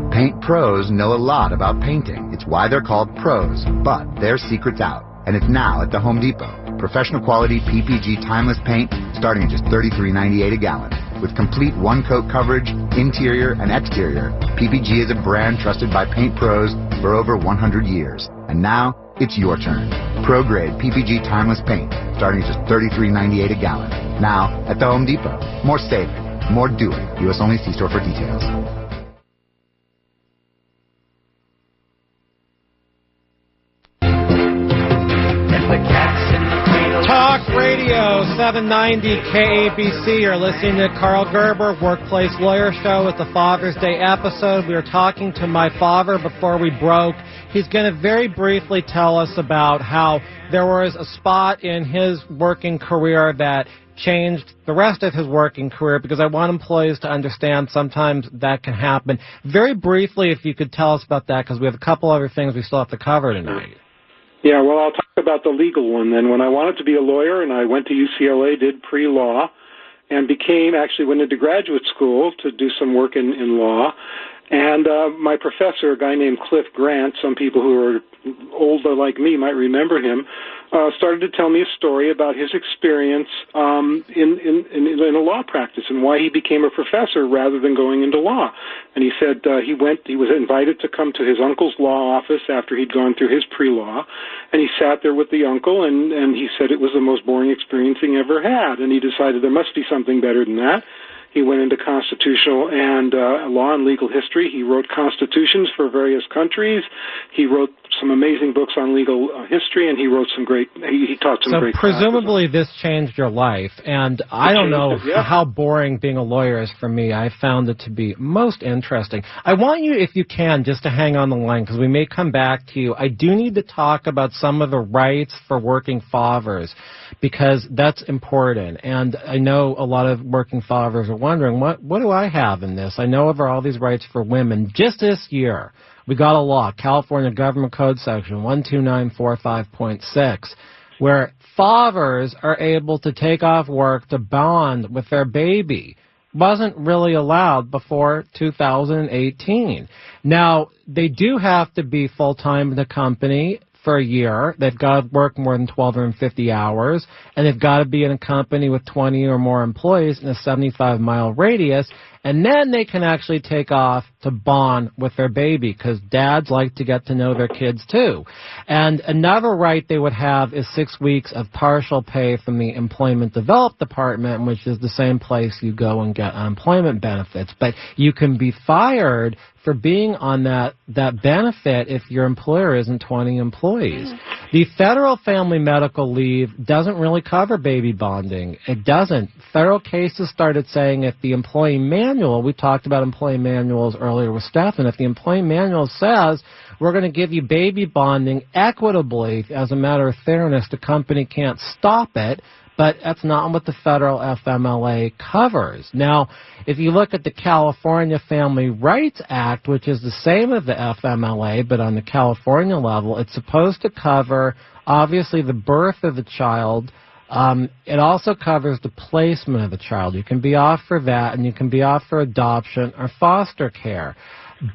Paint pros know a lot about painting. It's why they're called pros, but their secret's out, and it's now at the Home Depot. Professional quality PPG timeless paint starting at just $33.98 a gallon. With complete one-coat coverage, interior and exterior, PPG is a brand trusted by paint pros for over 100 years. And now, it's your turn. Pro-grade PPG timeless paint starting at just $33.98 a gallon. Now at the Home Depot. More saving, more doing. U.S. only. See store for details. 790 KABC. You're listening to Karl Gerber, Workplace Lawyer Show. It's the Father's Day episode. We were talking to my father before we broke. He's going to very briefly tell us about how there was a spot in his working career that changed the rest of his working career, because I want employees to understand sometimes that can happen. Very briefly, if you could tell us about that, because we have a couple other things we still have to cover tonight. Yeah, well, I'll talk about the legal one then. When I wanted to be a lawyer, and I went to UCLA, did pre-law, and went into graduate school to do some work in law. And my professor, a guy named Cliff Grant, some people who are older like me might remember him, started to tell me a story about his experience in a law practice and why he became a professor rather than going into law. And he said he was invited to come to his uncle's law office after he'd gone through his pre-law, and he sat there with the uncle, and he said it was the most boring experience he ever had, and he decided there must be something better than that. He went into constitutional and law and legal history. He wrote constitutions for various countries. He wrote some amazing books on legal history, and he wrote he taught some great classes. So presumably this changed your life, and I don't know how boring being a lawyer is for me. I found it to be most interesting. I want you, if you can, just to hang on the line, because we may come back to you. I do need to talk about some of the rights for working fathers, because that's important. And I know a lot of working fathers are wondering, what do I have in this? I know there are all these rights for women. Just this year, we got a law, California Government Code Section 12945.6, where fathers are able to take off work to bond with their baby. Wasn't really allowed before 2018. Now, they do have to be full-time in the company for a year. They've got to work more than 1,250 hours, and they've got to be in a company with 20 or more employees in a 75-mile radius, and then they can actually take off to bond with their baby, because dads like to get to know their kids too. And another right they would have is 6 weeks of partial pay from the Employment Development Department, which is the same place you go and get unemployment benefits. But you can be fired for being on that benefit if your employer isn't 20 employees. The federal family medical leave doesn't really cover baby bonding. It doesn't. Federal cases started saying if the employee manual, we talked about employee manuals earlier with Stephan, if the employee manual says we're going to give you baby bonding equitably as a matter of fairness, the company can't stop it. But that's not what the federal FMLA covers. Now, if you look at the California Family Rights Act, which is the same as the FMLA, but on the California level, it's supposed to cover, obviously, the birth of the child. It also covers the placement of the child. You can be off for that, and you can be off for adoption or foster care.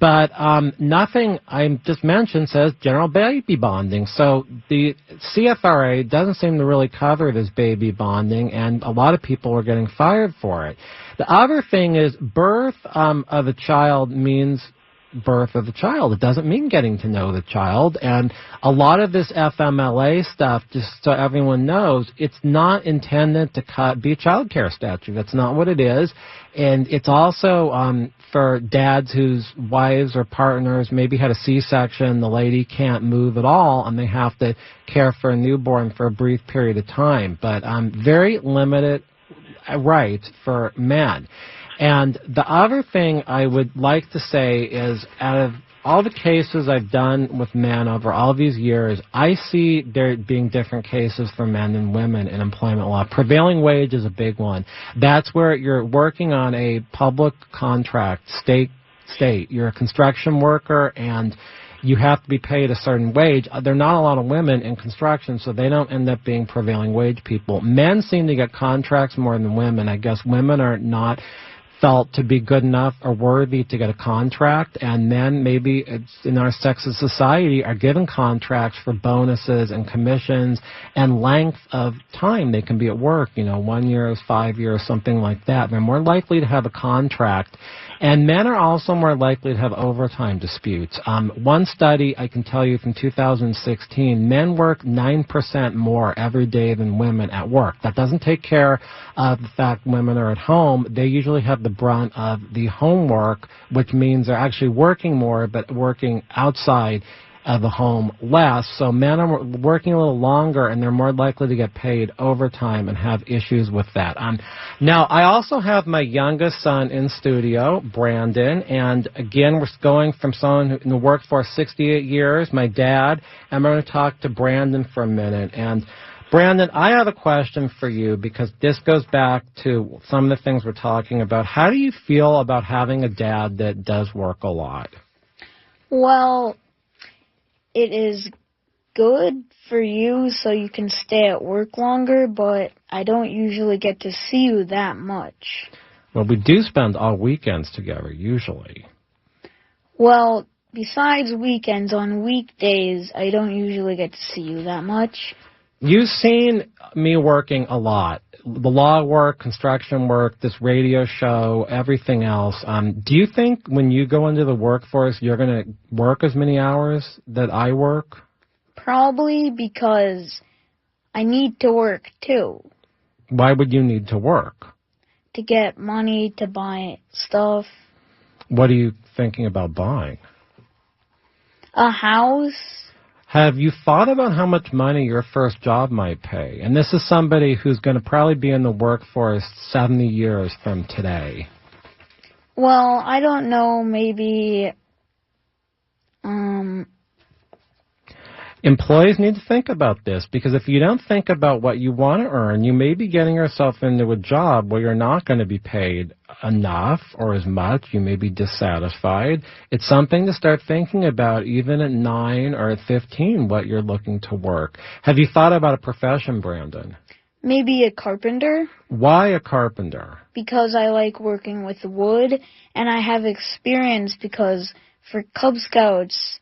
But nothing I just mentioned says general baby bonding. So the CFRA doesn't seem to really cover this baby bonding, and a lot of people are getting fired for it. The other thing is birth of a child means birth of the child. It doesn't mean getting to know the child. And a lot of this FMLA stuff, just so everyone knows, it's not intended to be a child care statute. That's not what it is. And it's also for dads whose wives or partners maybe had a C-section, the lady can't move at all, and they have to care for a newborn for a brief period of time. But very limited rights for men. And the other thing I would like to say is, out of all the cases I've done with men over all these years, I see there being different cases for men and women in employment law. Prevailing wage is a big one. That's where you're working on a public contract, state. You're a construction worker, and you have to be paid a certain wage. There are not a lot of women in construction, so they don't end up being prevailing wage people. Men seem to get contracts more than women. I guess women are not felt to be good enough or worthy to get a contract, and men, maybe it's in our sexist society, are given contracts for bonuses and commissions and length of time they can be at work, 1 year, 5 years, something like that. They're more likely to have a contract. And men are also more likely to have overtime disputes. One study I can tell you from 2016, men work 9% more every day than women at work. That doesn't take care of the fact women are at home. They usually have the brunt of the homework, which means they're actually working more, but working outside of the home less, so men are working a little longer and they're more likely to get paid overtime and have issues with that. Now, I also have my youngest son in studio, Brandon, and again, we're going from someone who in the workforce 68 years, my dad, and we're going to talk to Brandon for a minute. And Brandon, I have a question for you because this goes back to some of the things we're talking about. How do you feel about having a dad that does work a lot? Well, it is good for you so you can stay at work longer, but I don't usually get to see you that much. Well, we do spend all weekends together, usually. Well, besides weekends, on weekdays, I don't usually get to see you that much. You've seen me working a lot. The law work, construction work, this radio show, everything else. Do you think when you go into the workforce, you're going to work as many hours that I work? Probably because I need to work, too. Why would you need to work? To get money to buy stuff. What are you thinking about buying? A house. Have you thought about how much money your first job might pay? And this is somebody who's going to probably be in the workforce 70 years from today. Well, I don't know, maybe, Employees need to think about this, because if you don't think about what you want to earn, you may be getting yourself into a job where you're not going to be paid enough or as much. You may be dissatisfied. It's something to start thinking about even at 9 or at 15, what you're looking to work. Have you thought about a profession, Brandon? Maybe a carpenter. Why a carpenter? Because I like working with wood, and I have experience because for Cub Scouts,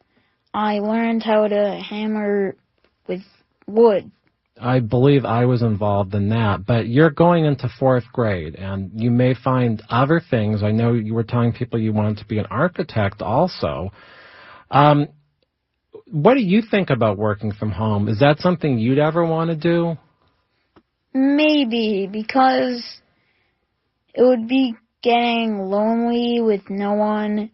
I learned how to hammer with wood. I believe I was involved in that, but you're going into 4th grade, and you may find other things. I know you were telling people you wanted to be an architect also. What do you think about working from home? Is that something you'd ever want to do? Maybe, because it would be getting lonely with no one,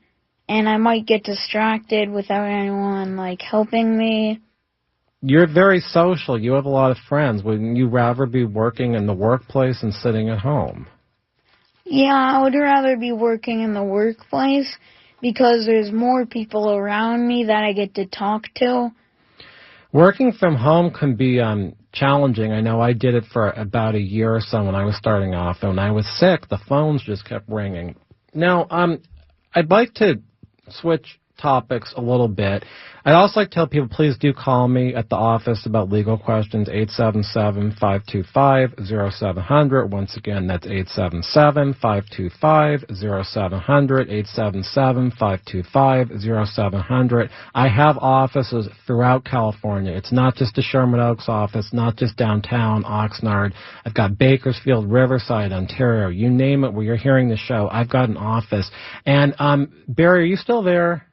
and I might get distracted without anyone, helping me. You're very social. You have a lot of friends. Wouldn't you rather be working in the workplace and sitting at home? Yeah, I would rather be working in the workplace because there's more people around me that I get to talk to. Working from home can be challenging. I know I did it for about a year or so when I was starting off, and when I was sick, the phones just kept ringing. Now, I'd like to switch topics a little bit. I'd also like to tell people, please do call me at the office about legal questions, 877-525-0700. Once again, that's 877-525-0700, 877-525-0700. I have offices throughout California. It's not just the Sherman Oaks office, not just downtown Oxnard. I've got Bakersfield, Riverside, Ontario, you name it where you're hearing the show. I've got an office. And Barry, are you still there?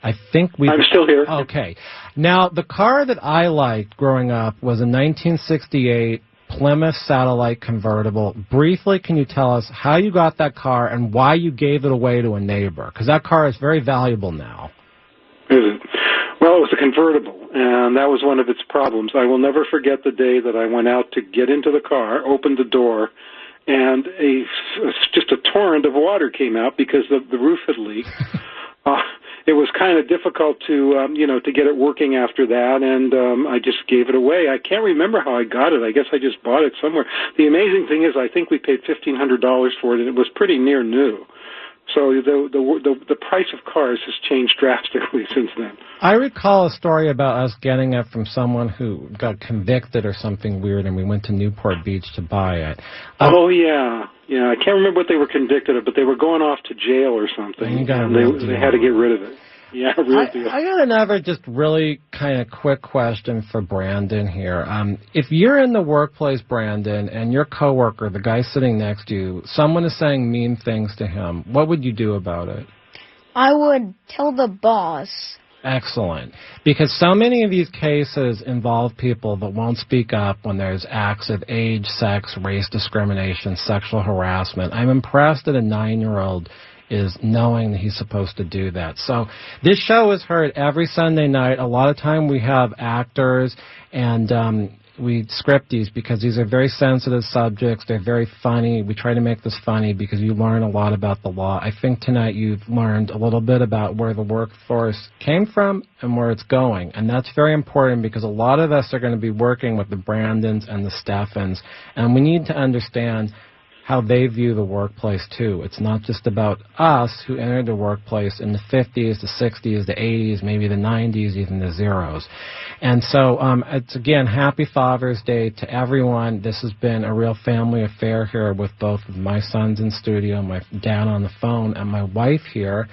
I'm still here. Okay. Now, the car that I liked growing up was a 1968 Plymouth Satellite convertible. Briefly, can you tell us how you got that car and why you gave it away to a neighbor? Because that car is very valuable now. Is it? Well, it was a convertible, and that was one of its problems. I will never forget the day that I went out to get into the car, opened the door, and just a torrent of water came out because the roof had leaked. It was kind of difficult to get it working after that, and I just gave it away. I can't remember how I got it. I guess I just bought it somewhere. The amazing thing is I think we paid $1,500 for it, and it was pretty near new. So the price of cars has changed drastically since then. I recall a story about us getting it from someone who got convicted or something weird, and we went to Newport Beach to buy it. Oh, yeah. Yeah, I can't remember what they were convicted of, but they were going off to jail or something. They had to get rid of it. Yeah, real deal. I got another just really kind of quick question for Brandon here. If you're in the workplace, Brandon, and your coworker, the guy sitting next to you, someone is saying mean things to him, what would you do about it? I would tell the boss. Excellent. Because so many of these cases involve people that won't speak up when there's acts of age, sex, race discrimination, sexual harassment. I'm impressed that a 9-year-old is knowing that he's supposed to do that. So this show is heard every Sunday night. A lot of time we have actors and we script these because these are very sensitive subjects. They're very funny. We try to make this funny because you learn a lot about the law. I think tonight you've learned a little bit about where the workforce came from and where it's going. And that's very important because a lot of us are going to be working with the Brandons and the Steffens. And we need to understand how they view the workplace, too. It's not just about us who entered the workplace in the 50s, the 60s, the 80s, maybe the 90s, even the zeros. And so it's, again, happy Father's Day to everyone. This has been a real family affair here with both of my sons in studio, my dad on the phone, and my wife here.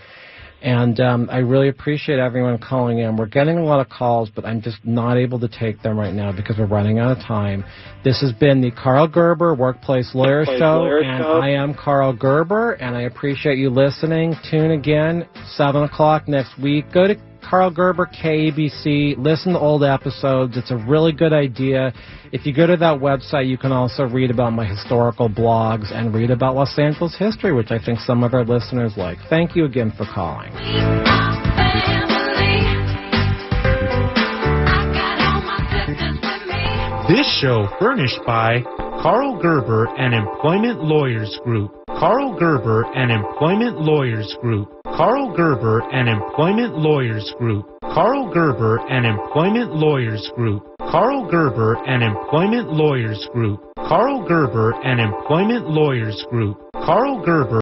And I really appreciate everyone calling in. We're getting a lot of calls, but I'm just not able to take them right now because we're running out of time. This has been the Karl Gerber Workplace Lawyer Show, and I am Karl Gerber, and I appreciate you listening. Tune again, 7 o'clock next week. Go to Karl Gerber, KABC. Listen to old episodes. It's a really good idea. If you go to that website, you can also read about my historical blogs and read about Los Angeles history, which I think some of our listeners like. Thank you again for calling. This show furnished by Karl Gerber and Employment Lawyers Group. Karl Gerber and Employment Lawyers Group. Karl Gerber and Employment Lawyers Group. Karl Gerber and Employment Lawyers Group. Karl Gerber and Employment Lawyers Group. Karl Gerber and Employment Lawyers Group. Karl Gerber